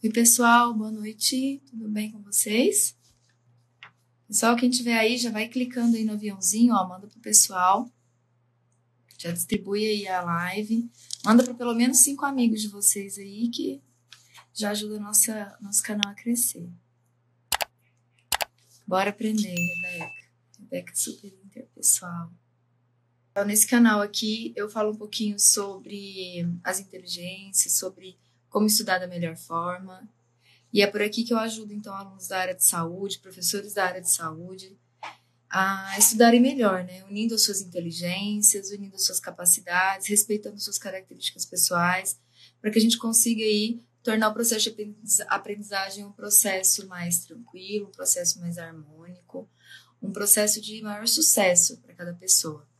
Oi, pessoal, boa noite, tudo bem com vocês? Pessoal, quem tiver aí, já vai clicando aí no aviãozinho, ó, manda pro pessoal, já distribui aí a live, manda para pelo menos 5 amigos de vocês aí, que já ajuda nosso canal a crescer. Bora aprender, Rebeca. Rebeca é super interpessoal. Então, nesse canal aqui, eu falo um pouquinho sobre as inteligências, sobre como estudar da melhor forma. E é por aqui que eu ajudo, então, alunos da área de saúde, professores da área de saúde, a estudarem melhor, né? Unindo as suas inteligências, unindo as suas capacidades, respeitando suas características pessoais, para que a gente consiga aí tornar o processo de aprendizagem um processo mais tranquilo, um processo mais harmônico, um processo de maior sucesso para cada pessoa.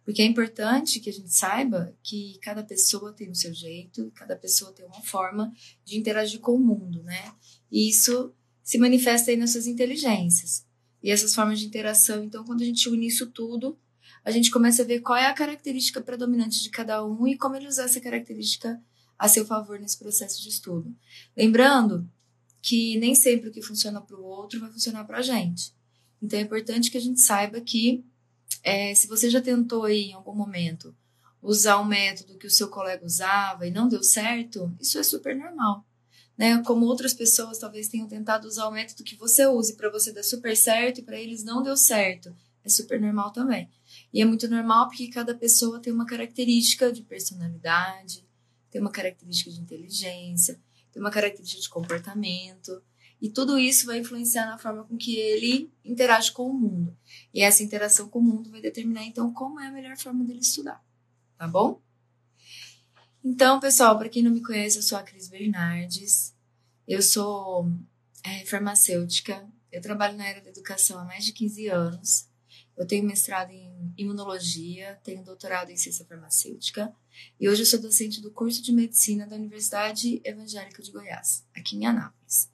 Porque é importante que a gente saiba que cada pessoa tem o seu jeito, cada pessoa tem uma forma de interagir com o mundo, né? E isso se manifesta aí nas suas inteligências. E essas formas de interação, então, quando a gente une isso tudo, a gente começa a ver qual é a característica predominante de cada um e como ele usar essa característica a seu favor nesse processo de estudo. Lembrando que nem sempre o que funciona para o outro vai funcionar para a gente. Então, é importante que a gente saiba que se você já tentou aí, em algum momento, usar um método que o seu colega usava e não deu certo, isso é super normal. Né? Como outras pessoas talvez tenham tentado usar o método que você use para você dar super certo e para eles não deu certo. É super normal também. E é muito normal porque cada pessoa tem uma característica de personalidade, tem uma característica de inteligência, tem uma característica de comportamento. E tudo isso vai influenciar na forma com que ele interage com o mundo. E essa interação com o mundo vai determinar, então, como é a melhor forma dele estudar. Tá bom? Então, pessoal, para quem não me conhece, eu sou a Cris Bernardes. Eu sou farmacêutica. Eu trabalho na área da educação há mais de 15 anos. Eu tenho mestrado em imunologia, tenho doutorado em ciência farmacêutica. E hoje eu sou docente do curso de medicina da Universidade Evangélica de Goiás, aqui em Anápolis.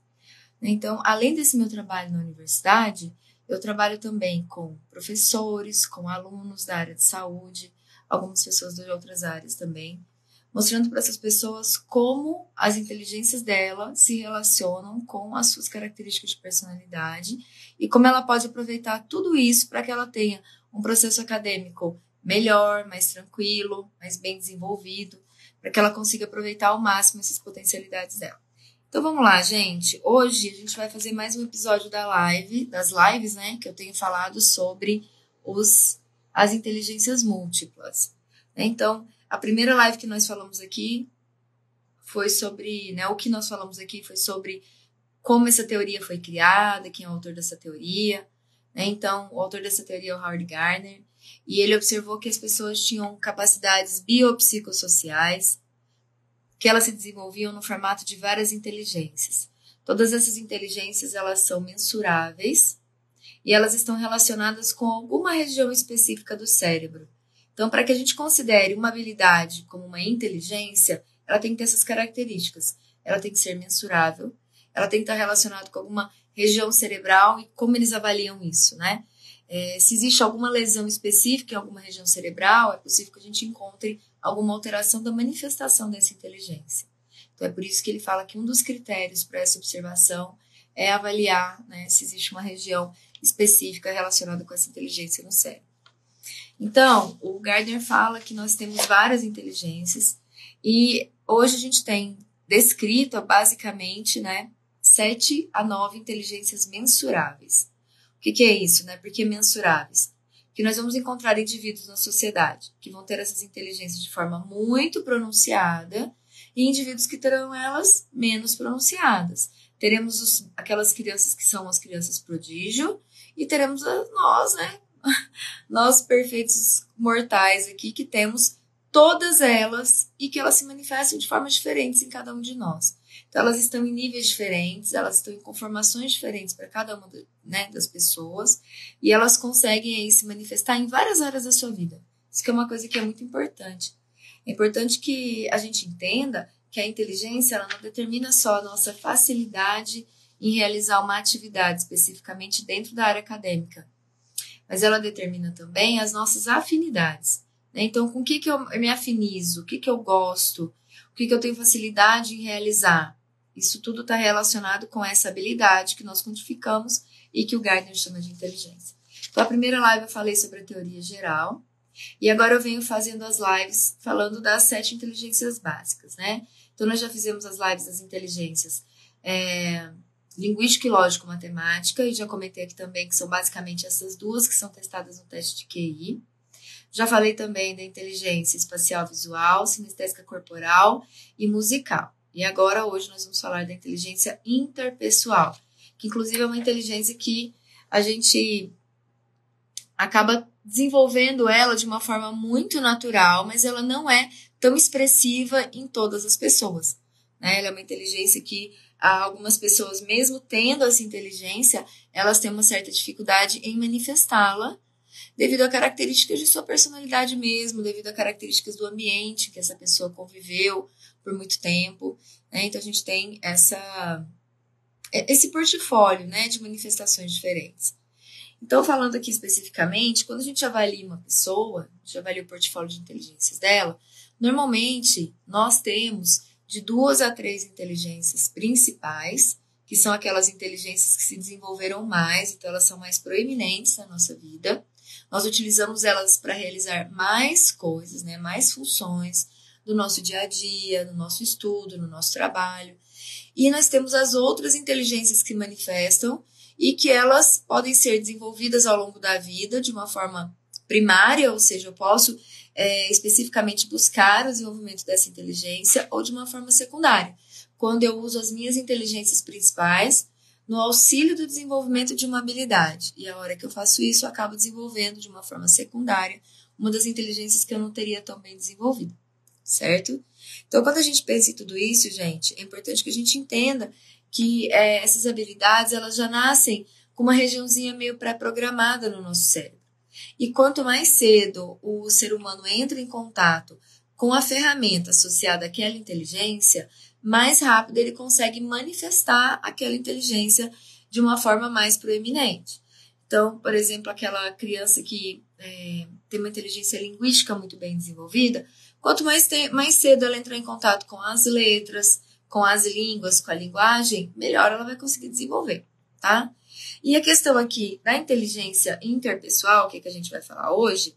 Então, além desse meu trabalho na universidade, eu trabalho também com professores, com alunos da área de saúde, algumas pessoas de outras áreas também, mostrando para essas pessoas como as inteligências dela se relacionam com as suas características de personalidade e como ela pode aproveitar tudo isso para que ela tenha um processo acadêmico melhor, mais tranquilo, mais bem desenvolvido, para que ela consiga aproveitar ao máximo essas potencialidades dela. Então vamos lá, gente. Hoje a gente vai fazer mais um episódio das lives, né? Que eu tenho falado sobre as inteligências múltiplas. Então, a primeira live que nós falamos aqui foi sobre, né? O que nós falamos aqui foi sobre como essa teoria foi criada, quem é o autor dessa teoria. Né? Então, o autor dessa teoria é o Howard Gardner. E ele observou que as pessoas tinham capacidades biopsicossociais, que elas se desenvolviam no formato de várias inteligências. Todas essas inteligências, elas são mensuráveis e elas estão relacionadas com alguma região específica do cérebro. Então, para que a gente considere uma habilidade como uma inteligência, ela tem que ter essas características. Ela tem que ser mensurável, ela tem que estar relacionada com alguma região cerebral e como eles avaliam isso, né? Se existe alguma lesão específica em alguma região cerebral, é possível que a gente encontre alguma alteração da manifestação dessa inteligência. Então, é por isso que ele fala que um dos critérios para essa observação é avaliar, né, se existe uma região específica relacionada com essa inteligência no cérebro. Então, o Gardner fala que nós temos várias inteligências e hoje a gente tem descrito, basicamente, né, 7 a 9 inteligências mensuráveis. O que é isso, né? Por que mensuráveis? Que nós vamos encontrar indivíduos na sociedade que vão ter essas inteligências de forma muito pronunciada e indivíduos que terão elas menos pronunciadas. Teremos aquelas crianças que são as crianças prodígio e teremos nós, né? Nós perfeitos mortais aqui que temos todas elas e que elas se manifestam de formas diferentes em cada um de nós. Então, elas estão em níveis diferentes, elas estão em conformações diferentes para cada uma, né, das pessoas e elas conseguem aí se manifestar em várias áreas da sua vida. Isso que é uma coisa que é muito importante. É importante que a gente entenda que a inteligência ela não determina só a nossa facilidade em realizar uma atividade especificamente dentro da área acadêmica, mas ela determina também as nossas afinidades. Né? Então, com o que eu me afinizo, o que eu gosto, o que eu tenho facilidade em realizar. Isso tudo está relacionado com essa habilidade que nós quantificamos e que o Gardner chama de inteligência. Então, a primeira live eu falei sobre a teoria geral, e agora eu venho fazendo as lives falando das 7 inteligências básicas, né? Então, nós já fizemos as lives das inteligências linguística e lógico-matemática, e já comentei aqui também que são basicamente essas duas que são testadas no teste de QI. Já falei também da inteligência espacial visual, sinestésica corporal e musical. E agora, hoje, nós vamos falar da inteligência interpessoal, que inclusive é uma inteligência que a gente acaba desenvolvendo ela de uma forma muito natural, mas ela não é tão expressiva em todas as pessoas, né? Ela é uma inteligência que algumas pessoas, mesmo tendo essa inteligência, elas têm uma certa dificuldade em manifestá-la, devido a características de sua personalidade mesmo, devido a características do ambiente que essa pessoa conviveu por muito tempo, né? Então, a gente tem esse portfólio, né, de manifestações diferentes. Então, falando aqui especificamente, quando a gente avalia uma pessoa, a gente avalia o portfólio de inteligências dela, normalmente nós temos de 2 a 3 inteligências principais, que são aquelas inteligências que se desenvolveram mais, então elas são mais proeminentes na nossa vida. Nós utilizamos elas para realizar mais coisas, né, mais funções do nosso dia a dia, no nosso estudo, no nosso trabalho. E nós temos as outras inteligências que manifestam e que elas podem ser desenvolvidas ao longo da vida de uma forma primária, ou seja, eu posso especificamente buscar o desenvolvimento dessa inteligência, ou de uma forma secundária, quando eu uso as minhas inteligências principais no auxílio do desenvolvimento de uma habilidade. E a hora que eu faço isso, eu acabo desenvolvendo de uma forma secundária uma das inteligências que eu não teria tão bem desenvolvida, certo? Então, quando a gente pensa em tudo isso, gente, é importante que a gente entenda que essas habilidades, elas já nascem com uma regiãozinha meio pré-programada no nosso cérebro. E quanto mais cedo o ser humano entra em contato com a ferramenta associada àquela inteligência, mais rápido ele consegue manifestar aquela inteligência de uma forma mais proeminente. Então, por exemplo, aquela criança que tem uma inteligência linguística muito bem desenvolvida, quanto mais cedo ela entrar em contato com as letras, com as línguas, com a linguagem, melhor ela vai conseguir desenvolver, tá? E a questão aqui da inteligência interpessoal, que a gente vai falar hoje,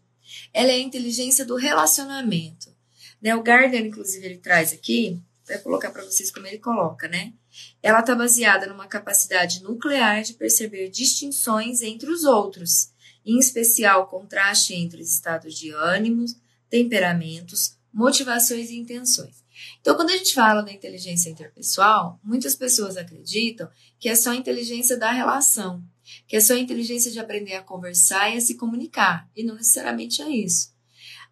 ela é a inteligência do relacionamento, né? O Gardner, inclusive, ele traz aqui, vai colocar para vocês como ele coloca, né? Ela está baseada numa capacidade nuclear de perceber distinções entre os outros, em especial contraste entre os estados de ânimos, temperamentos, motivações e intenções. Então, quando a gente fala da inteligência interpessoal, muitas pessoas acreditam que é só a inteligência da relação, que é só a inteligência de aprender a conversar e a se comunicar, e não necessariamente é isso.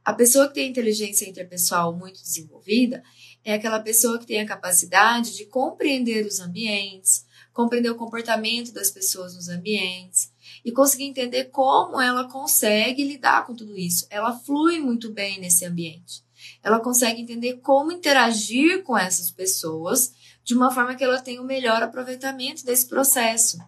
A pessoa que tem inteligência interpessoal muito desenvolvida é aquela pessoa que tem a capacidade de compreender os ambientes, compreender o comportamento das pessoas nos ambientes e conseguir entender como ela consegue lidar com tudo isso. Ela flui muito bem nesse ambiente. Ela consegue entender como interagir com essas pessoas de uma forma que ela tenha o melhor aproveitamento desse processo.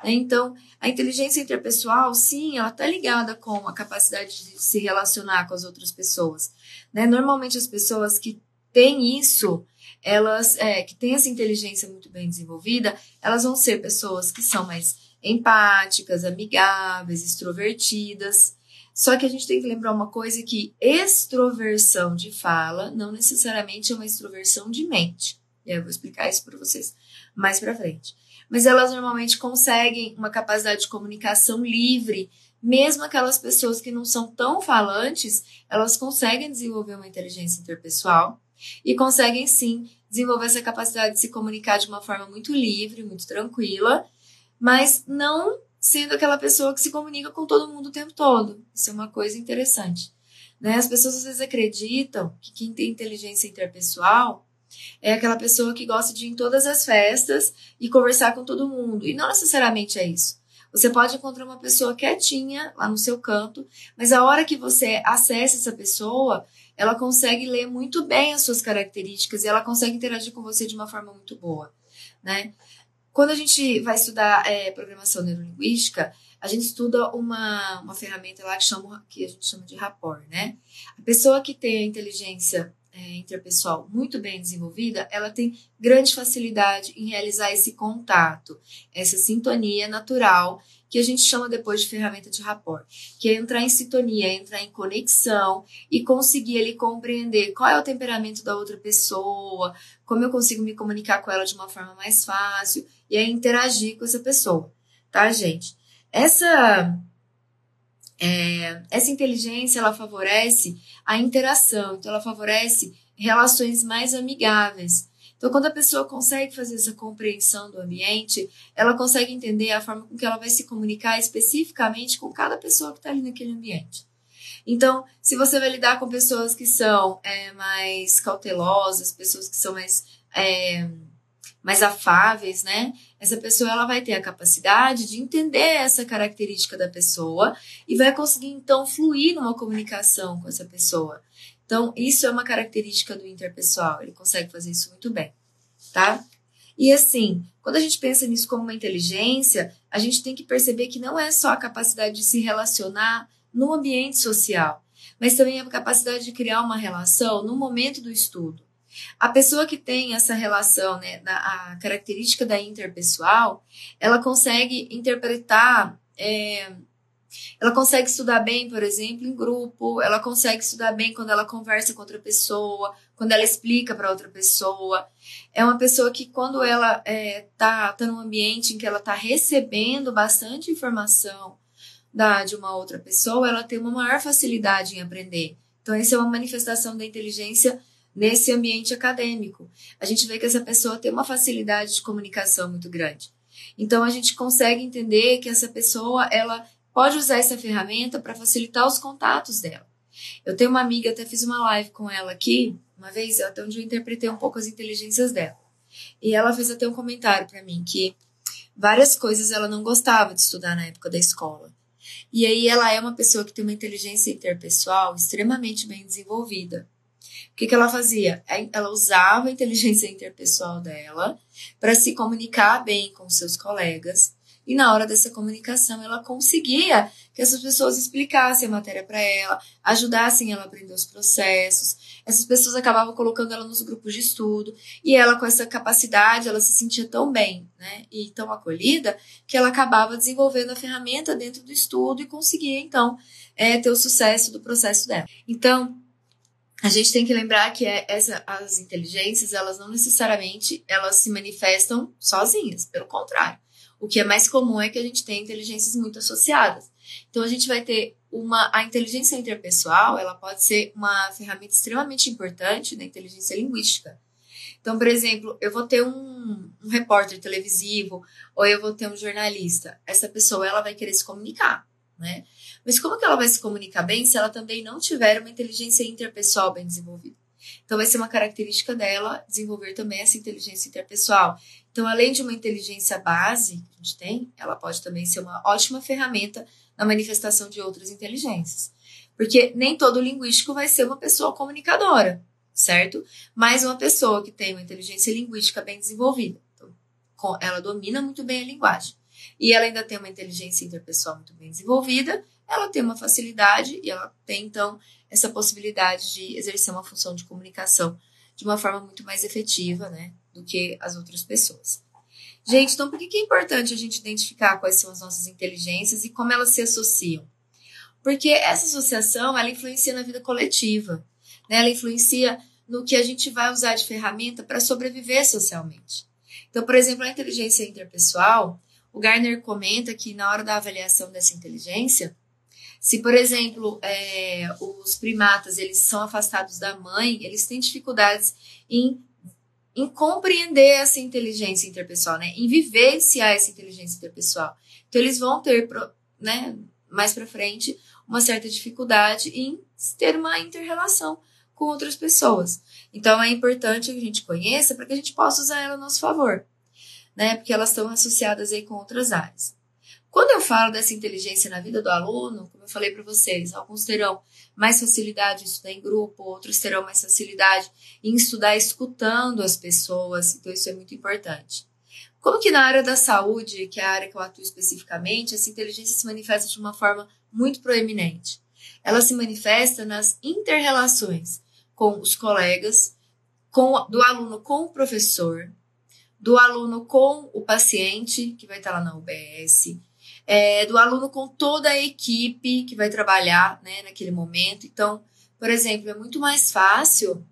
Então, a inteligência interpessoal, sim, ela está ligada com a capacidade de se relacionar com as outras pessoas, né? Normalmente, as pessoas que têm isso, elas que têm essa inteligência muito bem desenvolvida, elas vão ser pessoas que são mais empáticas, amigáveis, extrovertidas. Só que a gente tem que lembrar uma coisa, que extroversão de fala não necessariamente é uma extroversão de mente. E eu vou explicar isso para vocês mais para frente. Mas elas normalmente conseguem uma capacidade de comunicação livre, mesmo aquelas pessoas que não são tão falantes, elas conseguem desenvolver uma inteligência interpessoal e conseguem, sim, desenvolver essa capacidade de se comunicar de uma forma muito livre, muito tranquila, mas não sendo aquela pessoa que se comunica com todo mundo o tempo todo. Isso é uma coisa interessante, né? As pessoas às vezes acreditam que quem tem inteligência interpessoal é aquela pessoa que gosta de ir em todas as festas e conversar com todo mundo. E não necessariamente é isso. Você pode encontrar uma pessoa quietinha lá no seu canto, mas a hora que você acessa essa pessoa, ela consegue ler muito bem as suas características e ela consegue interagir com você de uma forma muito boa, né? Quando a gente vai estudar programação neurolinguística, a gente estuda uma ferramenta lá que a gente chama de rapport, né? A pessoa que tem a inteligência interpessoal muito bem desenvolvida, ela tem grande facilidade em realizar esse contato, essa sintonia natural, que a gente chama depois de ferramenta de rapport, que é entrar em sintonia, entrar em conexão e conseguir ali compreender qual é o temperamento da outra pessoa, como eu consigo me comunicar com ela de uma forma mais fácil e aí interagir com essa pessoa, tá, gente? Essa inteligência, ela favorece a interação, então ela favorece relações mais amigáveis. Então, quando a pessoa consegue fazer essa compreensão do ambiente, ela consegue entender a forma com que ela vai se comunicar especificamente com cada pessoa que está ali naquele ambiente. Então, se você vai lidar com pessoas que são mais cautelosas, pessoas que são mais afáveis, né? Essa pessoa ela vai ter a capacidade de entender essa característica da pessoa e vai conseguir, então, fluir numa comunicação com essa pessoa. Então, isso é uma característica do interpessoal, ele consegue fazer isso muito bem, tá? E assim, quando a gente pensa nisso como uma inteligência, a gente tem que perceber que não é só a capacidade de se relacionar no ambiente social, mas também a capacidade de criar uma relação no momento do estudo. A pessoa que tem essa relação, né, a característica da interpessoal, ela consegue interpretar, ela consegue estudar bem, por exemplo, em grupo, ela consegue estudar bem quando ela conversa com outra pessoa, quando ela explica para outra pessoa. É uma pessoa que, quando ela tá num ambiente em que ela está recebendo bastante informação de uma outra pessoa, ela tem uma maior facilidade em aprender. Então, essa é uma manifestação da inteligência nesse ambiente acadêmico. A gente vê que essa pessoa tem uma facilidade de comunicação muito grande. Então, a gente consegue entender que essa pessoa, ela pode usar essa ferramenta para facilitar os contatos dela. Eu tenho uma amiga, até fiz uma live com ela aqui, uma vez, até onde eu interpretei um pouco as inteligências dela. E ela fez até um comentário para mim, que várias coisas ela não gostava de estudar na época da escola. E aí ela é uma pessoa que tem uma inteligência interpessoal extremamente bem desenvolvida. O que ela fazia? Ela usava a inteligência interpessoal dela para se comunicar bem com seus colegas, e na hora dessa comunicação ela conseguia que essas pessoas explicassem a matéria para ela, ajudassem ela a aprender os processos. Essas pessoas acabavam colocando ela nos grupos de estudo, e ela, com essa capacidade, ela se sentia tão bem, né, e tão acolhida, que ela acabava desenvolvendo a ferramenta dentro do estudo e conseguia, então, ter o sucesso do processo dela. Então, a gente tem que lembrar que as inteligências, elas não necessariamente elas se manifestam sozinhas, pelo contrário. O que é mais comum é que a gente tenha inteligências muito associadas. Então, a gente vai ter a inteligência interpessoal, ela pode ser uma ferramenta extremamente importante na inteligência linguística. Então, por exemplo, eu vou ter um repórter televisivo ou eu vou ter um jornalista. Essa pessoa, ela vai querer se comunicar, né? Mas como que ela vai se comunicar bem se ela também não tiver uma inteligência interpessoal bem desenvolvida? Então, vai ser uma característica dela desenvolver também essa inteligência interpessoal. Então, além de uma inteligência base que a gente tem, ela pode também ser uma ótima ferramenta na manifestação de outras inteligências. Porque nem todo linguístico vai ser uma pessoa comunicadora, certo? Mas uma pessoa que tem uma inteligência linguística bem desenvolvida. Então, ela domina muito bem a linguagem. E ela ainda tem uma inteligência interpessoal muito bem desenvolvida, ela tem uma facilidade e ela tem, então, essa possibilidade de exercer uma função de comunicação de uma forma muito mais efetiva, né, do que as outras pessoas. Gente, então por que é importante a gente identificar quais são as nossas inteligências e como elas se associam? Porque essa associação, ela influencia na vida coletiva, né? Ela influencia no que a gente vai usar de ferramenta para sobreviver socialmente. Então, por exemplo, a inteligência interpessoal, o Gartner comenta que na hora da avaliação dessa inteligência, se, por exemplo, os primatas eles são afastados da mãe, eles têm dificuldades em compreender essa inteligência interpessoal, né? Em vivenciar essa inteligência interpessoal. Então, eles vão ter, né, mais para frente, uma certa dificuldade em ter uma inter-relação com outras pessoas. Então, é importante que a gente conheça para que a gente possa usar ela a nosso favor, né? Porque elas estão associadas aí com outras áreas. Quando eu falo dessa inteligência na vida do aluno, como eu falei para vocês, alguns terão mais facilidade em estudar em grupo, outros terão mais facilidade em estudar escutando as pessoas, então isso é muito importante. Como que na área da saúde, que é a área que eu atuo especificamente, essa inteligência se manifesta de uma forma muito proeminente? Ela se manifesta nas inter-relações com os colegas, do aluno com o professor, do aluno com o paciente, que vai estar lá na UBS, do aluno com toda a equipe que vai trabalhar, né, naquele momento. Então, por exemplo, é muito mais fácil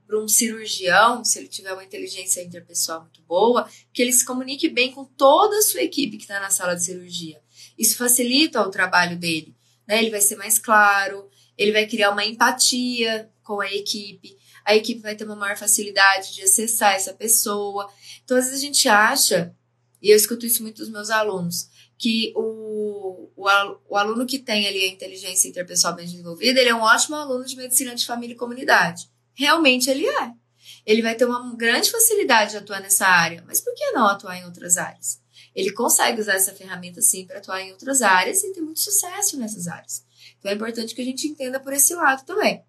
para um cirurgião, se ele tiver uma inteligência interpessoal muito boa, que ele se comunique bem com toda a sua equipe que está na sala de cirurgia. Isso facilita o trabalho dele, né? Ele vai ser mais claro, ele vai criar uma empatia com a equipe vai ter uma maior facilidade de acessar essa pessoa. Então, às vezes a gente acha, e eu escuto isso muito dos meus alunos, que o aluno que tem ali a inteligência interpessoal bem desenvolvida, ele é um ótimo aluno de medicina de família e comunidade. Realmente ele é. Ele vai ter uma grande facilidade de atuar nessa área, mas por que não atuar em outras áreas? Ele consegue usar essa ferramenta sim para atuar em outras áreas e ter muito sucesso nessas áreas. Então é importante que a gente entenda por esse lado também,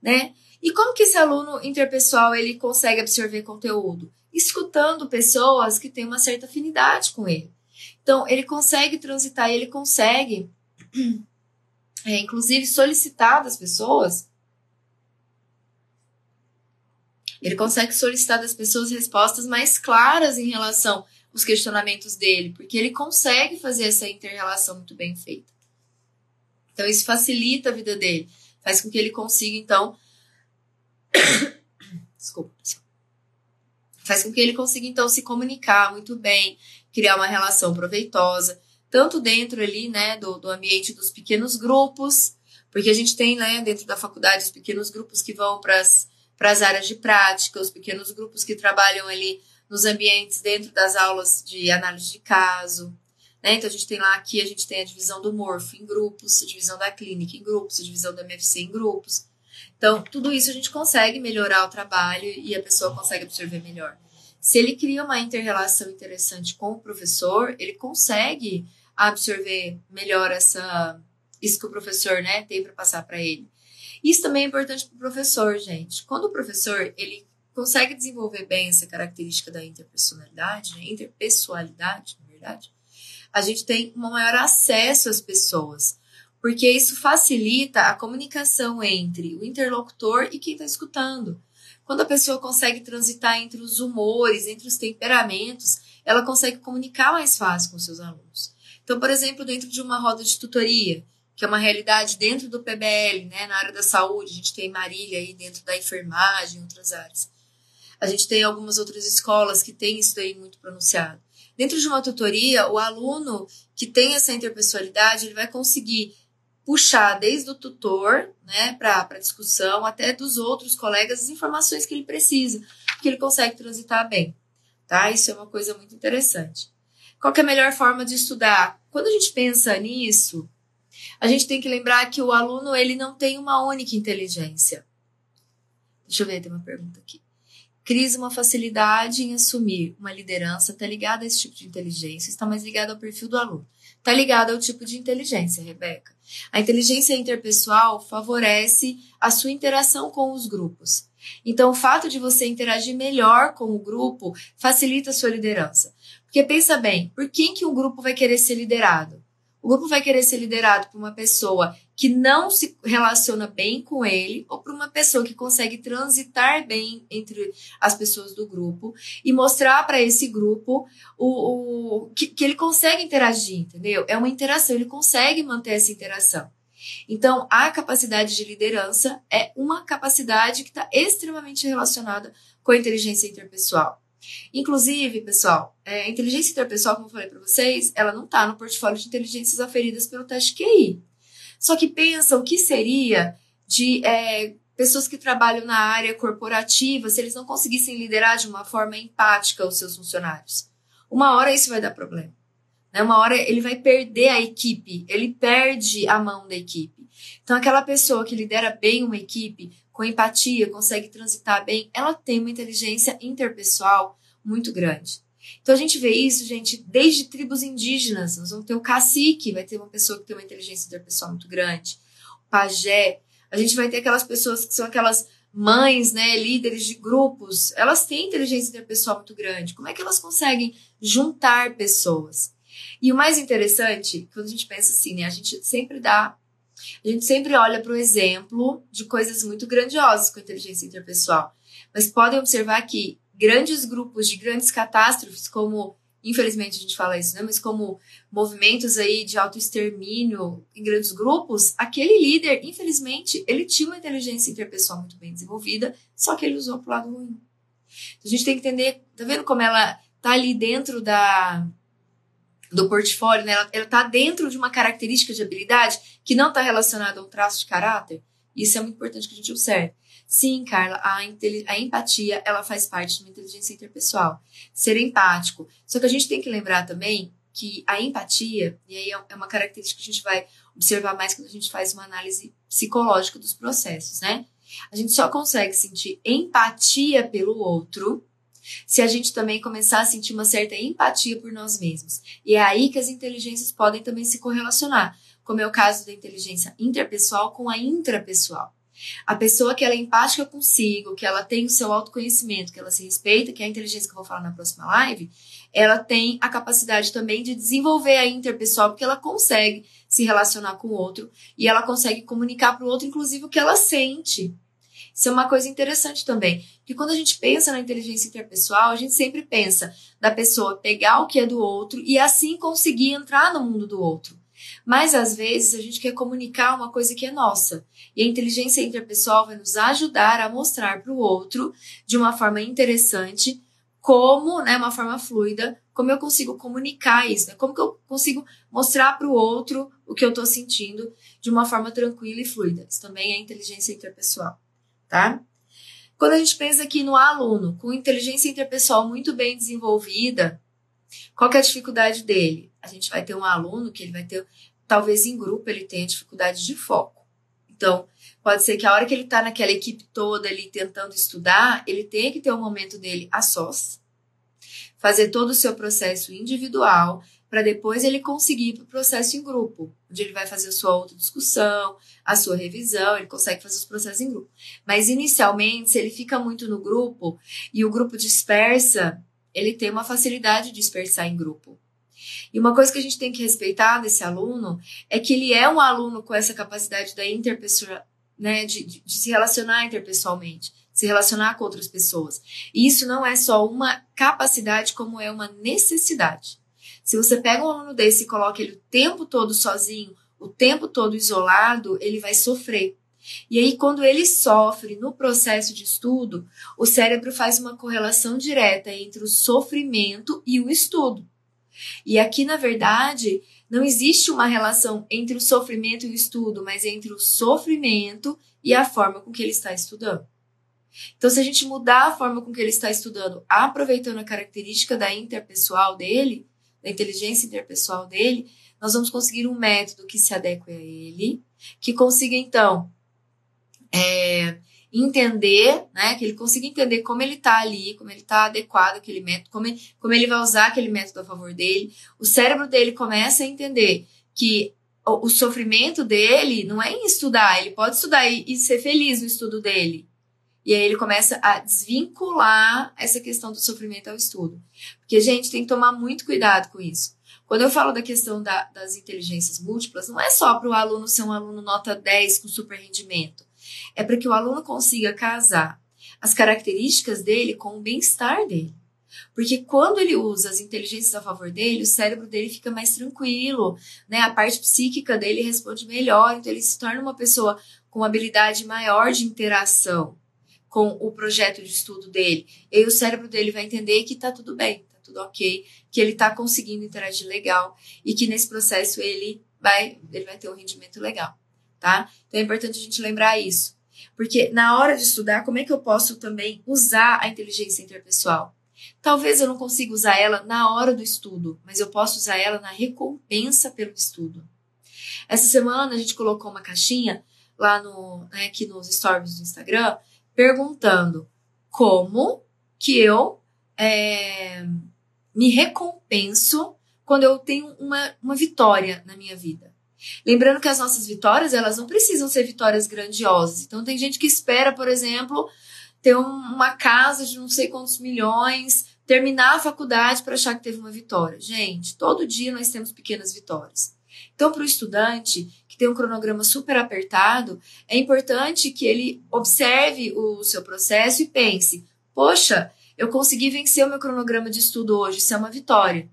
né? E como que esse aluno interpessoal ele consegue absorver conteúdo? Escutando pessoas que têm uma certa afinidade com ele. Então, ele consegue transitar e ele consegue, inclusive, solicitar das pessoas. Ele consegue solicitar das pessoas respostas mais claras em relação aos questionamentos dele, porque ele consegue fazer essa inter-relação muito bem feita. Então, isso facilita a vida dele, faz com que ele consiga, então... Desculpa, pessoal. Faz com que ele consiga, então, se comunicar muito bem, criar uma relação proveitosa, tanto dentro ali, né, do ambiente dos pequenos grupos, porque a gente tem, né, dentro da faculdade, os pequenos grupos que vão para as áreas de prática, os pequenos grupos que trabalham ali nos ambientes dentro das aulas de análise de caso, né? Então, a gente tem lá, aqui a gente tem a divisão do morfo em grupos, a divisão da clínica em grupos, a divisão do MFC em grupos. Então, tudo isso a gente consegue melhorar o trabalho e a pessoa consegue absorver melhor. Se ele cria uma inter-relação interessante com o professor, ele consegue absorver melhor isso que o professor, né, tem para passar para ele. Isso também é importante para o professor, gente. Quando o professor ele consegue desenvolver bem essa característica da interpersonalidade, né, interpessoalidade, na verdade, a gente tem um maior acesso às pessoas, porque isso facilita a comunicação entre o interlocutor e quem está escutando. Quando a pessoa consegue transitar entre os humores, entre os temperamentos, ela consegue comunicar mais fácil com seus alunos. Então, por exemplo, dentro de uma roda de tutoria, que é uma realidade dentro do PBL, né, na área da saúde, a gente tem Marília aí dentro da enfermagem e outras áreas. A gente tem algumas outras escolas que têm isso aí muito pronunciado. Dentro de uma tutoria, o aluno que tem essa interpessoalidade, ele vai conseguir puxar desde o tutor, né, para discussão, até dos outros colegas, as informações que ele precisa, porque ele consegue transitar bem, tá? Isso é uma coisa muito interessante. Qual que é a melhor forma de estudar? Quando a gente pensa nisso, a gente tem que lembrar que o aluno, ele não tem uma única inteligência. Deixa eu ver, tem uma pergunta aqui. Cris, uma facilidade em assumir uma liderança, está ligada a esse tipo de inteligência, está mais ligada ao perfil do aluno. Está ligada ao tipo de inteligência, Rebeca. A inteligência interpessoal favorece a sua interação com os grupos. Então, o fato de você interagir melhor com o grupo facilita a sua liderança. Porque pensa bem, por quem que o grupo vai querer ser liderado? O grupo vai querer ser liderado por uma pessoa que não se relaciona bem com ele ou por uma pessoa que consegue transitar bem entre as pessoas do grupo e mostrar para esse grupo que ele consegue interagir, entendeu? É uma interação, ele consegue manter essa interação. Então, a capacidade de liderança é uma capacidade que está extremamente relacionada com a inteligência interpessoal. Inclusive, pessoal, a inteligência interpessoal, como eu falei para vocês, ela não está no portfólio de inteligências aferidas pelo teste QI. Só que pensa o que seria de pessoas que trabalham na área corporativa se eles não conseguissem liderar de uma forma empática os seus funcionários. Uma hora isso vai dar problema, né? Uma hora ele vai perder a equipe, ele perde a mão da equipe. Então, aquela pessoa que lidera bem uma equipe, com empatia, consegue transitar bem, ela tem uma inteligência interpessoal muito grande. Então, a gente vê isso, gente, desde tribos indígenas. Nós vamos ter o cacique, vai ter uma pessoa que tem uma inteligência interpessoal muito grande. O pajé. A gente vai ter aquelas pessoas que são aquelas mães, né, líderes de grupos. Elas têm inteligência interpessoal muito grande. Como é que elas conseguem juntar pessoas? E o mais interessante, quando a gente pensa assim, né, a gente sempre dá A gente sempre olha para o exemplo de coisas muito grandiosas com a inteligência interpessoal. Mas podem observar que grandes grupos de grandes catástrofes, como, infelizmente a gente fala isso, né? Mas como movimentos aí de autoextermínio em grandes grupos, aquele líder, infelizmente, ele tinha uma inteligência interpessoal muito bem desenvolvida, só que ele usou para o lado ruim. Então, a gente tem que entender, tá vendo como ela tá ali dentro do portfólio, né? Ela tá dentro de uma característica de habilidade que não está relacionada a um traço de caráter? Isso é muito importante que a gente observe. Sim, Carla, a empatia, ela faz parte de uma inteligência interpessoal. Ser empático. Só que a gente tem que lembrar também que a empatia, e aí é uma característica que a gente vai observar mais quando a gente faz uma análise psicológica dos processos, né? A gente só consegue sentir empatia pelo outro se a gente também começar a sentir uma certa empatia por nós mesmos. E é aí que as inteligências podem também se correlacionar, como é o caso da inteligência interpessoal com a intrapessoal. A pessoa que ela é empática consigo, que ela tem o seu autoconhecimento, que ela se respeita, que é a inteligência que eu vou falar na próxima live, ela tem a capacidade também de desenvolver a interpessoal, porque ela consegue se relacionar com o outro e ela consegue comunicar para o outro, inclusive, o que ela sente. Isso é uma coisa interessante também, porque quando a gente pensa na inteligência interpessoal, a gente sempre pensa da pessoa pegar o que é do outro e assim conseguir entrar no mundo do outro. Mas, às vezes, a gente quer comunicar uma coisa que é nossa. E a inteligência interpessoal vai nos ajudar a mostrar para o outro, de uma forma interessante, como, né, uma forma fluida, como eu consigo comunicar isso, né? Como que eu consigo mostrar para o outro o que eu estou sentindo de uma forma tranquila e fluida. Isso também é inteligência interpessoal, tá? Quando a gente pensa aqui no aluno com inteligência interpessoal muito bem desenvolvida, qual que é a dificuldade dele? A gente vai ter um aluno que ele vai ter, talvez em grupo, ele tenha dificuldade de foco. Então, pode ser que a hora que ele está naquela equipe toda ali tentando estudar, ele tenha que ter um momento dele a sós, fazer todo o seu processo individual, para depois ele conseguir ir para o processo em grupo, onde ele vai fazer a sua autodiscussão, a sua revisão, ele consegue fazer os processos em grupo. Mas, inicialmente, se ele fica muito no grupo e o grupo dispersa, ele tem uma facilidade de dispersar em grupo. E uma coisa que a gente tem que respeitar desse aluno é que ele é um aluno com essa capacidade da interpessoal, né, de se relacionar interpessoalmente, se relacionar com outras pessoas. E isso não é só uma capacidade, como é uma necessidade. Se você pega um aluno desse e coloca ele o tempo todo sozinho, o tempo todo isolado, ele vai sofrer. E aí, quando ele sofre no processo de estudo, o cérebro faz uma correlação direta entre o sofrimento e o estudo. E aqui, na verdade, não existe uma relação entre o sofrimento e o estudo, mas entre o sofrimento e a forma com que ele está estudando. Então, se a gente mudar a forma com que ele está estudando, aproveitando a característica da interpessoal dele, da inteligência interpessoal dele, nós vamos conseguir um método que se adeque a ele, que consiga, então, entender, né, que ele consiga entender como ele está ali, como ele está adequado àquele método, como ele vai usar aquele método a favor dele. O cérebro dele começa a entender que o sofrimento dele não é em estudar, ele pode estudar e ser feliz no estudo dele. E aí ele começa a desvincular essa questão do sofrimento ao estudo. Porque, gente, tem que tomar muito cuidado com isso. Quando eu falo da questão das inteligências múltiplas, não é só para o aluno ser um aluno nota 10 com super rendimento. É para que o aluno consiga casar as características dele com o bem-estar dele. Porque quando ele usa as inteligências a favor dele, o cérebro dele fica mais tranquilo, né? A parte psíquica dele responde melhor, então ele se torna uma pessoa com uma habilidade maior de interação com o projeto de estudo dele. E aí o cérebro dele vai entender que tá tudo bem, tá tudo ok, que ele tá conseguindo interagir legal e que nesse processo ele vai ter um rendimento legal, tá? Então é importante a gente lembrar isso. Porque na hora de estudar, como é que eu posso também usar a inteligência interpessoal? Talvez eu não consiga usar ela na hora do estudo, mas eu posso usar ela na recompensa pelo estudo. Essa semana a gente colocou uma caixinha lá aqui nos stories do Instagram, perguntando como que eu me recompenso quando eu tenho uma vitória na minha vida. Lembrando que as nossas vitórias, elas não precisam ser vitórias grandiosas. Então, tem gente que espera, por exemplo, ter uma casa de não sei quantos milhões, terminar a faculdade para achar que teve uma vitória. Gente, todo dia nós temos pequenas vitórias. Então, para o estudante que tem um cronograma super apertado, é importante que ele observe o seu processo e pense, poxa, eu consegui vencer o meu cronograma de estudo hoje, isso é uma vitória.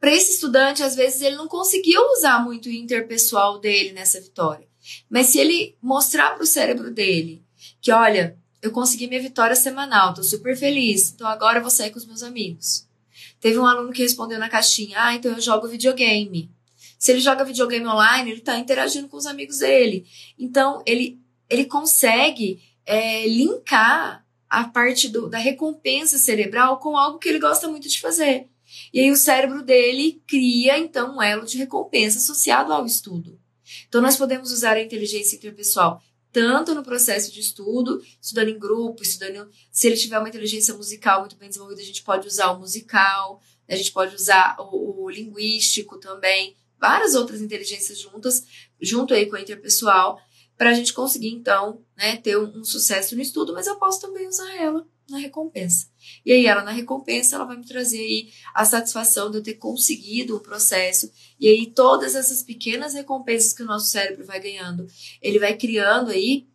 Para esse estudante, às vezes, ele não conseguiu usar muito o interpessoal dele nessa vitória. Mas se ele mostrar para o cérebro dele que, olha, eu consegui minha vitória semanal, tô super feliz, então agora eu vou sair com os meus amigos. Teve um aluno que respondeu na caixinha, então eu jogo videogame. Se ele joga videogame online, ele está interagindo com os amigos dele. Então, ele consegue linkar a parte da recompensa cerebral com algo que ele gosta muito de fazer. E aí o cérebro dele cria, então, um elo de recompensa associado ao estudo. Então, nós podemos usar a inteligência interpessoal tanto no processo de estudo, estudando em grupo, se ele tiver uma inteligência musical muito bem desenvolvida, a gente pode usar o musical, a gente pode usar o linguístico também, várias outras inteligências junto aí com a interpessoal, para a gente conseguir, então, né, ter um sucesso no estudo, mas eu posso também usar ela na recompensa. E aí, ela na recompensa, ela vai me trazer aí a satisfação de eu ter conseguido o processo. E aí, todas essas pequenas recompensas que o nosso cérebro vai ganhando, ele vai criando aí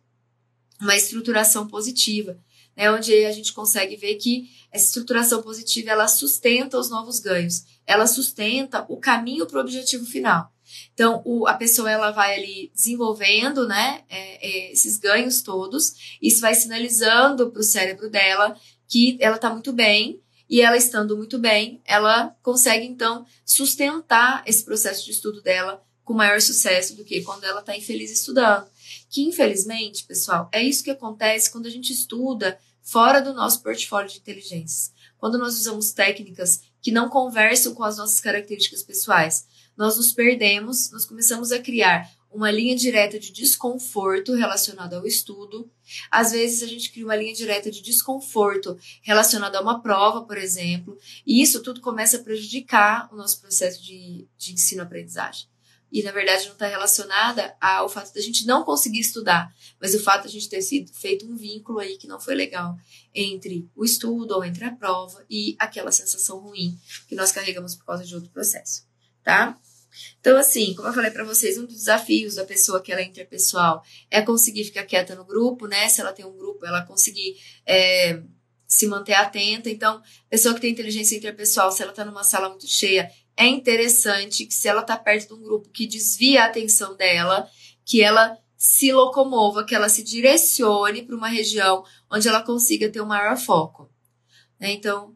uma estruturação positiva, né? Onde aí a gente consegue ver que essa estruturação positiva, ela sustenta os novos ganhos. Ela sustenta o caminho para o objetivo final. Então, a pessoa ela vai ali desenvolvendo, né, esses ganhos todos, isso vai sinalizando para o cérebro dela que ela está muito bem, e ela estando muito bem, ela consegue, então, sustentar esse processo de estudo dela com maior sucesso do que quando ela está infeliz estudando. Que, infelizmente, pessoal, é isso que acontece quando a gente estuda fora do nosso portfólio de inteligências. Quando nós usamos técnicas que não conversam com as nossas características pessoais, nós nos perdemos, nós começamos a criar uma linha direta de desconforto relacionada ao estudo. Às vezes a gente cria uma linha direta de desconforto relacionada a uma prova, por exemplo, e isso tudo começa a prejudicar o nosso processo de ensino-aprendizagem. E, na verdade, não está relacionada ao fato da gente não conseguir estudar, mas o fato de a gente ter sido feito um vínculo aí que não foi legal entre o estudo ou entre a prova e aquela sensação ruim que nós carregamos por causa de outro processo, tá? Então, assim, como eu falei para vocês, um dos desafios da pessoa que ela é interpessoal é conseguir ficar quieta no grupo, né? Se ela tem um grupo, ela conseguir se manter atenta. Então, pessoa que tem inteligência interpessoal, se ela está numa sala muito cheia, é interessante que se ela está perto de um grupo que desvia a atenção dela, que ela se locomova, que ela se direcione para uma região onde ela consiga ter um maior foco, né? Então,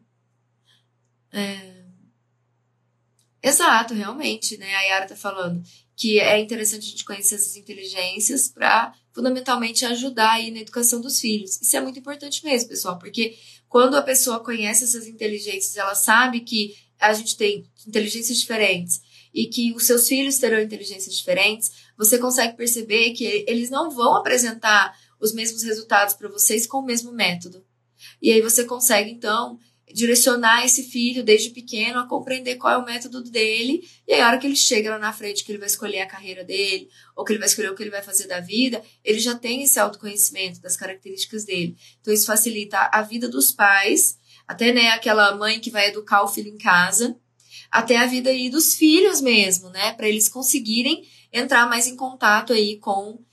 exato, realmente, né? A Yara tá falando que é interessante a gente conhecer essas inteligências para fundamentalmente ajudar aí na educação dos filhos. Isso é muito importante mesmo, pessoal, porque quando a pessoa conhece essas inteligências, ela sabe que a gente tem inteligências diferentes e que os seus filhos terão inteligências diferentes, você consegue perceber que eles não vão apresentar os mesmos resultados para vocês com o mesmo método. E aí você consegue, então, direcionar esse filho desde pequeno a compreender qual é o método dele, e aí a hora que ele chega lá na frente, que ele vai escolher a carreira dele, ou que ele vai escolher o que ele vai fazer da vida, ele já tem esse autoconhecimento das características dele. Então isso facilita a vida dos pais, até, né, aquela mãe que vai educar o filho em casa, até a vida aí dos filhos mesmo, né, para eles conseguirem entrar mais em contato aí com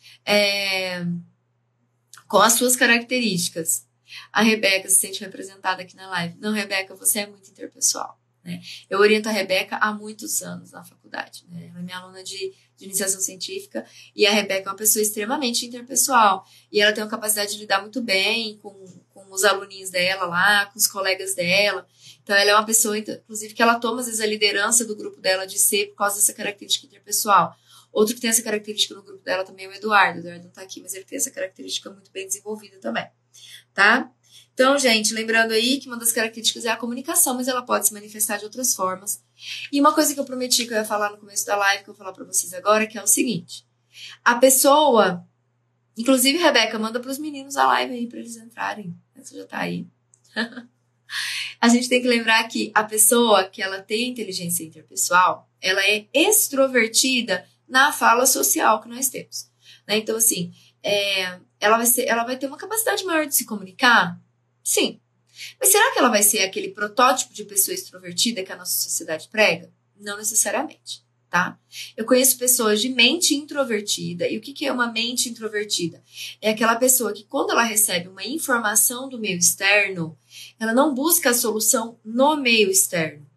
as suas características. A Rebeca se sente representada aqui na live. Não, Rebeca, você é muito interpessoal, né? Eu oriento a Rebeca há muitos anos na faculdade, né? Ela é minha aluna de iniciação científica e a Rebeca é uma pessoa extremamente interpessoal e ela tem uma capacidade de lidar muito bem com os aluninhos dela lá, com os colegas dela. Então, ela é uma pessoa, inclusive, que ela toma, às vezes, a liderança do grupo dela de ser por causa dessa característica interpessoal. Outro que tem essa característica no grupo dela também é o Eduardo. O Eduardo não tá aqui, mas ele tem essa característica muito bem desenvolvida também, tá? Então, gente, lembrando aí que uma das características é a comunicação, mas ela pode se manifestar de outras formas. E uma coisa que eu prometi que eu ia falar no começo da live, que eu vou falar para vocês agora, que é o seguinte. A pessoa, inclusive, Rebeca, manda para os meninos a live aí para eles entrarem. Você já tá aí. A gente tem que lembrar que a pessoa que ela tem inteligência interpessoal, ela é extrovertida na fala social que nós temos, né? Então, assim, ela vai ter uma capacidade maior de se comunicar? Sim. Mas será que ela vai ser aquele protótipo de pessoa extrovertida que a nossa sociedade prega? Não necessariamente, tá? Eu conheço pessoas de mente introvertida. E o que é uma mente introvertida? É aquela pessoa que, quando ela recebe uma informação do meio externo, ela não busca a solução no meio externo.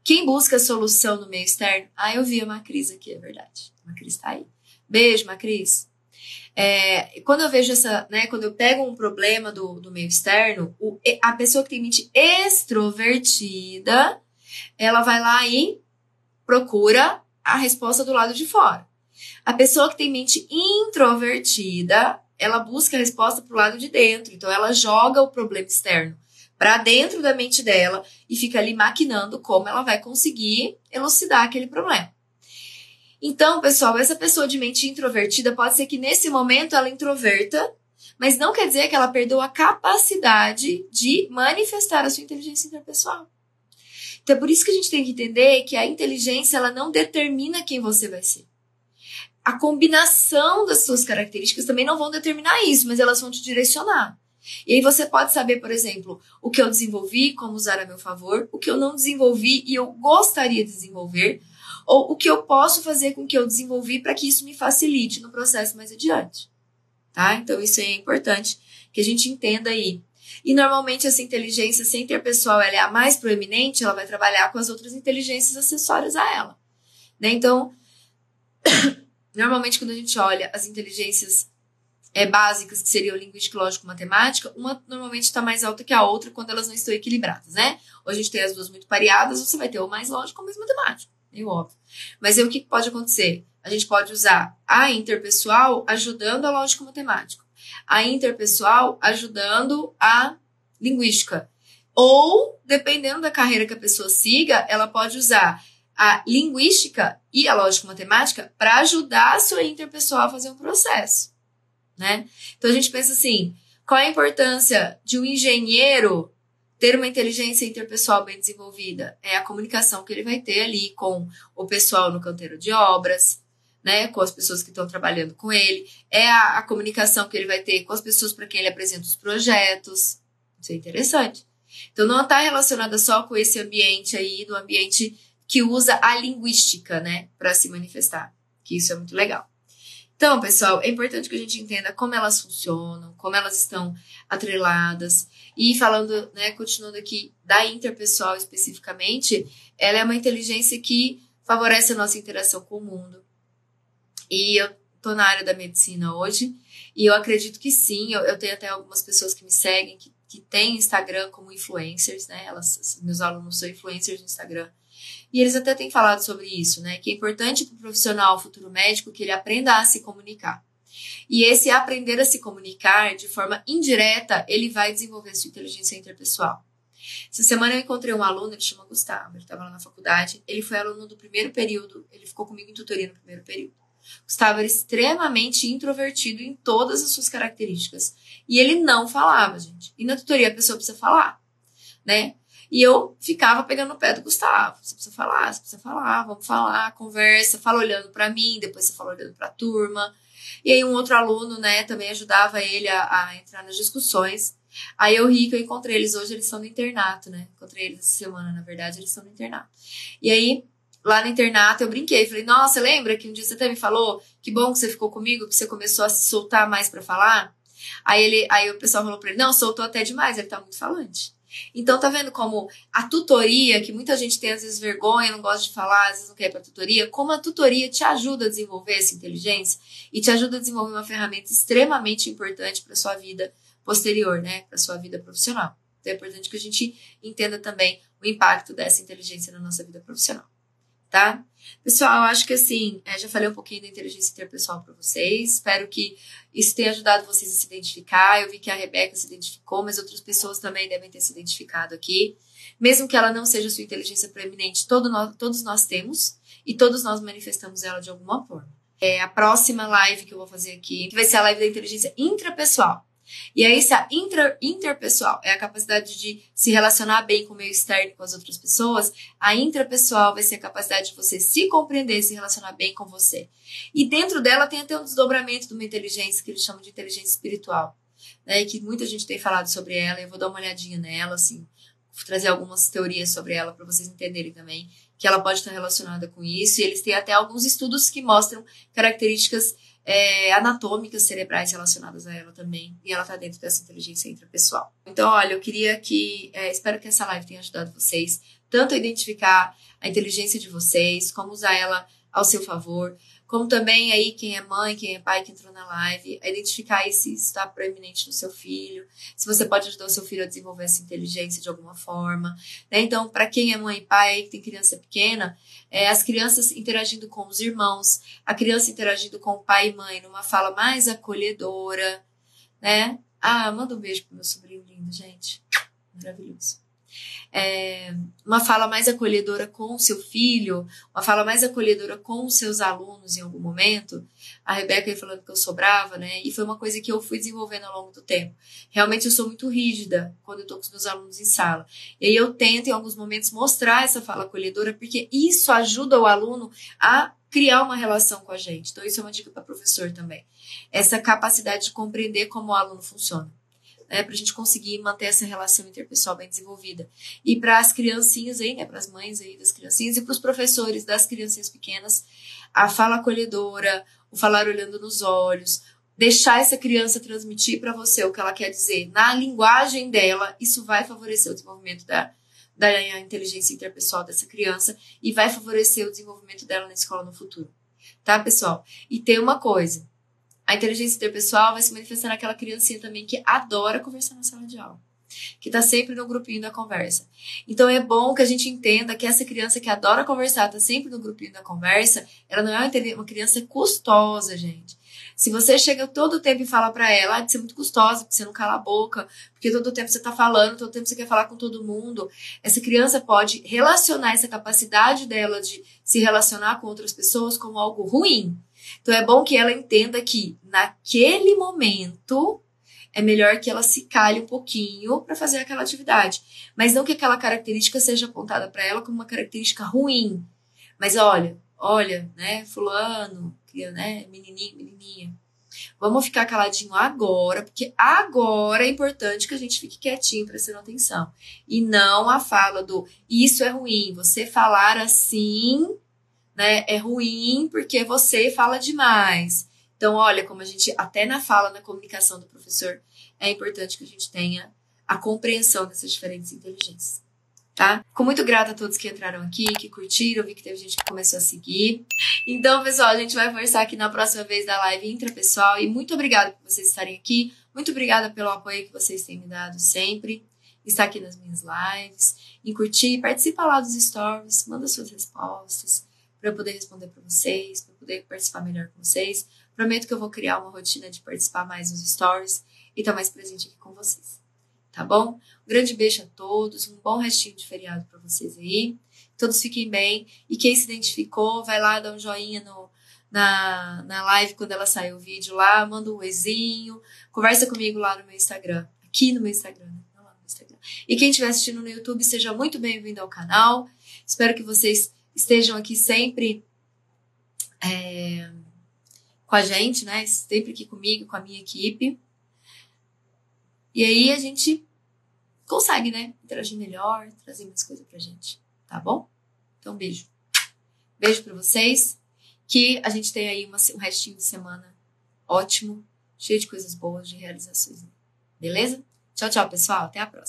Quem busca a solução no meio externo? Ah, eu vi a Macris aqui, é verdade. A Macris tá aí. Beijo, Macris. Quando eu vejo quando eu pego um problema do meio externo, a pessoa que tem mente extrovertida, ela vai lá e procura a resposta do lado de fora. A pessoa que tem mente introvertida, ela busca a resposta pro lado de dentro. Então, ela joga o problema externo para dentro da mente dela e fica ali maquinando como ela vai conseguir elucidar aquele problema. Então, pessoal, essa pessoa de mente introvertida pode ser que nesse momento ela introverta, mas não quer dizer que ela perdeu a capacidade de manifestar a sua inteligência interpessoal. Então, é por isso que a gente tem que entender que a inteligência ela não determina quem você vai ser. A combinação das suas características também não vão determinar isso, mas elas vão te direcionar. E aí você pode saber, por exemplo, o que eu desenvolvi, como usar a meu favor, o que eu não desenvolvi e eu gostaria de desenvolver, ou o que eu posso fazer com o que eu desenvolvi para que isso me facilite no processo mais adiante. Tá? Então isso é importante que a gente entenda aí. E normalmente essa inteligência interpessoal ela é a mais proeminente, ela vai trabalhar com as outras inteligências acessórias a ela. Né? Então, normalmente quando a gente olha as inteligências básicas, que seriam linguística, lógico, matemática, uma normalmente está mais alta que a outra quando elas não estão equilibradas, né? Ou a gente tem as duas muito pareadas, você vai ter ou mais lógico ou mais matemático, meio óbvio. Mas aí o que pode acontecer? A gente pode usar a interpessoal ajudando a lógico matemático, a interpessoal ajudando a linguística. Ou, dependendo da carreira que a pessoa siga, ela pode usar a linguística e a lógico matemática para ajudar a sua interpessoal a fazer um processo. Né? Então a gente pensa assim, qual é a importância de um engenheiro ter uma inteligência interpessoal bem desenvolvida? É a comunicação que ele vai ter ali com o pessoal no canteiro de obras, né? Com as pessoas que estão trabalhando com ele, é a comunicação que ele vai ter com as pessoas para quem ele apresenta os projetos. Isso é interessante. Então não está relacionada só com esse ambiente aí, do ambiente que usa a linguística, né, para se manifestar, que isso é muito legal. Então, pessoal, é importante que a gente entenda como elas funcionam, como elas estão atreladas. E falando, né, continuando aqui da interpessoal especificamente, ela é uma inteligência que favorece a nossa interação com o mundo. E eu tô na área da medicina hoje, e eu acredito que sim, eu tenho até algumas pessoas que me seguem, que têm Instagram como influencers, né? Meus alunos são influencers no Instagram. E eles até têm falado sobre isso, né? Que é importante para o profissional futuro médico que ele aprenda a se comunicar. E esse aprender a se comunicar de forma indireta, ele vai desenvolver a sua inteligência interpessoal. Essa semana eu encontrei um aluno, ele chama Gustavo, ele estava lá na faculdade, ele foi aluno do primeiro período, ele ficou comigo em tutoria no primeiro período. Gustavo era extremamente introvertido em todas as suas características. E ele não falava, gente. E na tutoria a pessoa precisa falar, né? E eu ficava pegando no pé do Gustavo. Você precisa falar, vamos falar, conversa, fala olhando para mim, depois você fala olhando para a turma. E aí um outro aluno, né, também ajudava ele a entrar nas discussões. Aí eu ri que eu encontrei eles hoje, eles estão no internato, né? Encontrei eles essa semana, na verdade, eles estão no internato. E aí, lá no internato, eu brinquei, falei, nossa, lembra que um dia você até me falou que bom que você ficou comigo, que você começou a se soltar mais para falar? Aí o pessoal falou para ele, não, soltou até demais, ele tá muito falante. Então, tá vendo como a tutoria, que muita gente tem às vezes vergonha, não gosta de falar, às vezes não quer ir pra tutoria, como a tutoria te ajuda a desenvolver essa inteligência e te ajuda a desenvolver uma ferramenta extremamente importante para sua vida posterior, né, para sua vida profissional. Então, é importante que a gente entenda também o impacto dessa inteligência na nossa vida profissional, tá? Pessoal, eu acho que assim, já falei um pouquinho da inteligência interpessoal para vocês, espero que isso tenha ajudado vocês a se identificar. Eu vi que a Rebeca se identificou, mas outras pessoas também devem ter se identificado aqui. Mesmo que ela não seja sua inteligência preeminente, todos nós temos e todos nós manifestamos ela de alguma forma. A próxima live que eu vou fazer aqui, que vai ser a live da inteligência intrapessoal. E aí, se a interpessoal é a capacidade de se relacionar bem com o meio externo e com as outras pessoas, a intrapessoal vai ser a capacidade de você se compreender, se relacionar bem com você. E dentro dela tem até um desdobramento de uma inteligência que eles chamam de inteligência espiritual, né? Que muita gente tem falado sobre ela, eu vou dar uma olhadinha nela, assim, trazer algumas teorias sobre ela para vocês entenderem também que ela pode estar relacionada com isso. E eles têm até alguns estudos que mostram características anatômicas cerebrais relacionadas a ela também. E ela está dentro dessa inteligência intrapessoal. Então, olha, eu queria que... espero que essa live tenha ajudado vocês tanto a identificar a inteligência de vocês, como usar ela ao seu favor, como também aí quem é mãe, quem é pai que entrou na live, a identificar aí se está proeminente no seu filho, se você pode ajudar o seu filho a desenvolver essa inteligência de alguma forma, né? Então, para quem é mãe e pai aí que tem criança pequena, as crianças interagindo com os irmãos, a criança interagindo com o pai e mãe numa fala mais acolhedora, né? Manda um beijo pro meu sobrinho lindo, gente. Maravilhoso. Uma fala mais acolhedora com o seu filho, uma fala mais acolhedora com os seus alunos em algum momento. A Rebeca ia falando que eu sou brava, né? E foi uma coisa que eu fui desenvolvendo ao longo do tempo. Realmente eu sou muito rígida quando eu tô com os meus alunos em sala. E aí eu tento em alguns momentos mostrar essa fala acolhedora, porque isso ajuda o aluno a criar uma relação com a gente. Então isso é uma dica para professor também. Essa capacidade de compreender como o aluno funciona. Para a gente conseguir manter essa relação interpessoal bem desenvolvida. E para as criancinhas aí, né, para as mães aí das criancinhas e para os professores das criancinhas pequenas, a fala acolhedora, o falar olhando nos olhos, deixar essa criança transmitir para você o que ela quer dizer na linguagem dela, isso vai favorecer o desenvolvimento da inteligência interpessoal dessa criança e vai favorecer o desenvolvimento dela na escola no futuro. Tá, pessoal? E tem uma coisa, a inteligência interpessoal vai se manifestar naquela criancinha também que adora conversar na sala de aula, que está sempre no grupinho da conversa. Então é bom que a gente entenda que essa criança que adora conversar, está sempre no grupinho da conversa, ela não é uma criança custosa, gente. Se você chega todo o tempo e fala para ela que você é muito custosa, que você não cala a boca, porque todo o tempo você está falando, todo o tempo você quer falar com todo mundo, essa criança pode relacionar essa capacidade dela de se relacionar com outras pessoas como algo ruim. Então é bom que ela entenda que naquele momento é melhor que ela se cale um pouquinho para fazer aquela atividade. Mas não que aquela característica seja apontada para ela como uma característica ruim. Mas olha, né, fulano, né, menininho, menininha, vamos ficar caladinho agora, porque agora é importante que a gente fique quietinho prestando atenção. E não a fala do isso é ruim, você falar assim, né, é ruim porque você fala demais. Então, olha, como a gente, até na fala, na comunicação do professor, é importante que a gente tenha a compreensão dessas diferentes inteligências, tá? Fico muito grata a todos que entraram aqui, que curtiram, vi que teve gente que começou a seguir. Então, pessoal, a gente vai conversar aqui na próxima vez da live intrapessoal e muito obrigada por vocês estarem aqui, muito obrigada pelo apoio que vocês têm me dado sempre, estar aqui nas minhas lives, em curtir, participa lá dos stories, manda suas respostas, para eu poder responder para vocês, para eu poder participar melhor com vocês. Prometo que eu vou criar uma rotina de participar mais nos stories e estar mais presente aqui com vocês. Tá bom? Um grande beijo a todos, um bom restinho de feriado para vocês aí. Todos fiquem bem. E quem se identificou, vai lá dar um joinha na live quando ela sair o vídeo lá, manda um oizinho, conversa comigo lá no meu Instagram, aqui no meu Instagram, né? Não lá no meu Instagram. E quem estiver assistindo no YouTube, seja muito bem-vindo ao canal. Espero que vocês estejam aqui sempre com a gente, né? Sempre aqui comigo, com a minha equipe. E aí a gente consegue, né? Interagir melhor, trazer mais coisa pra gente. Tá bom? Então, beijo. Beijo pra vocês. Que a gente tenha aí um restinho de semana ótimo, cheio de coisas boas, de realizações. Beleza? Tchau, tchau, pessoal. Até a próxima.